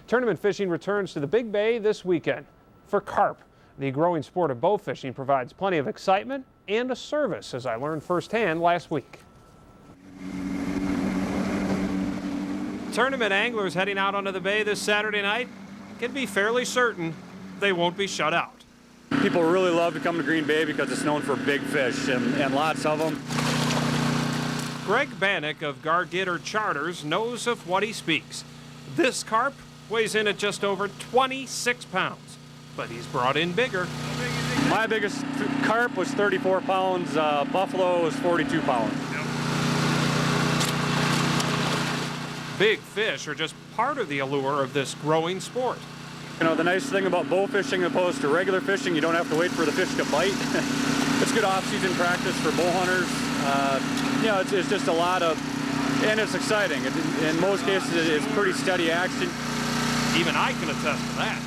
Tournament fishing returns to the Big Bay this weekend. For carp, the growing sport of bow fishing provides plenty of excitement and a service, as I learned firsthand last week. Tournament anglers heading out onto the bay this Saturday night can be fairly certain they won't be shut out. People really love to come to Green Bay because it's known for big fish and lots of them. Greg Bannock of Gar-Git-R Charters knows of what he speaks. This carp weighs in at just over 26 pounds, but he's brought in bigger. My biggest carp was 34 pounds, buffalo was 42 pounds. Big fish are just part of the allure of this growing sport. You know, the nice thing about bow fishing opposed to regular fishing, you don't have to wait for the fish to bite. It's good off-season practice for bow hunters. You know, it's just a lot of, and it's exciting. In most cases, it's pretty steady action. Even I can attest to that.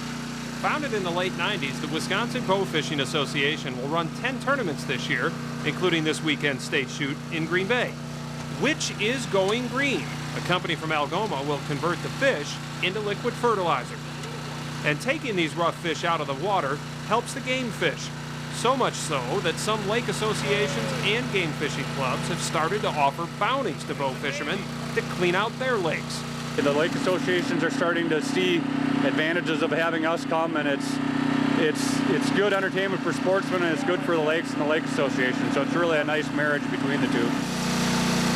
Founded in the late 90s, the Wisconsin Bow Fishing Association will run 10 tournaments this year, including this weekend's state shoot in Green Bay. Which is going green. A company from Algoma will convert the fish into liquid fertilizer. And taking these rough fish out of the water helps the game fish. So much so that some lake associations and game fishing clubs have started to offer bounties to bow fishermen to clean out their lakes. The lake associations are starting to see advantages of having us come, and it's good entertainment for sportsmen, and it's good for the lakes and the lake association. So it's really a nice marriage between the two.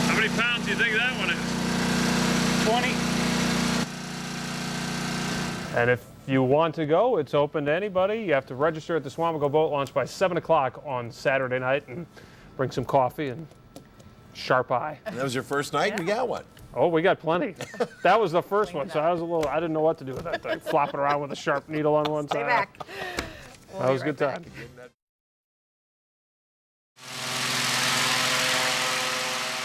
How many pounds do you think that one is? 20. And if you want to go, it's open to anybody. You have to register at the Swamico Boat Launch by 7 o'clock on Saturday night and bring some coffee and sharp eye. And that was your first night? Yeah. We got one. Oh, we got plenty. That was the first one, so I didn't know what to do with that thing. Flopping around with a sharp needle on one Stay side. back. That was a good time.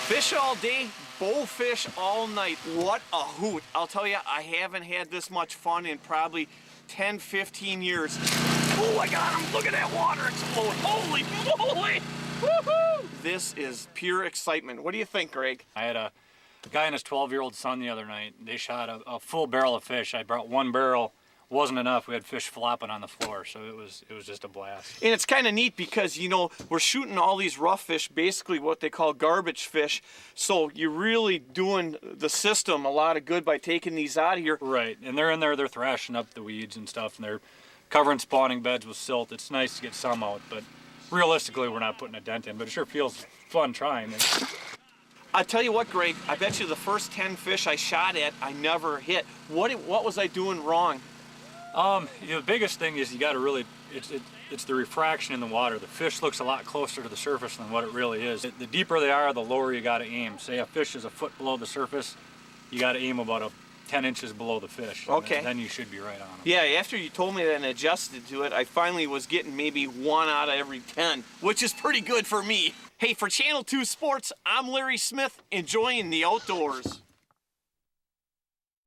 Fish all day, bow fish all night. What a hoot. I'll tell you, I haven't had this much fun in probably 10, 15 years. Oh, I got him. Look at that water explode. Holy moly. Woohoo! This is pure excitement. What do you think, Greg? I had a guy and his 12-year-old son the other night. They shot a full barrel of fish. I brought one barrel. Wasn't enough. We had fish flopping on the floor, so it was just a blast. And it's kind of neat because, you know, we're shooting all these rough fish, basically what they call garbage fish. So you're really doing the system a lot of good by taking these out of here. Right, and they're in there, they're thrashing up the weeds and stuff, and they're covering spawning beds with silt. It's nice to get some out, but realistically, we're not putting a dent in, but it sure feels fun trying. I tell you what, Greg, I bet you the first 10 fish I shot at, I never hit. What was I doing wrong? You know, the biggest thing is you got to really, it's the refraction in the water. The fish looks a lot closer to the surface than what it really is. The deeper they are, the lower you got to aim. Say a fish is a foot below the surface, you got to aim about 10 inches below the fish. Okay. Then you should be right on them. Yeah, after you told me that and adjusted to it, I finally was getting maybe 1 out of every 10, which is pretty good for me. Hey, for Channel 2 Sports, I'm Larry Smith, enjoying the outdoors.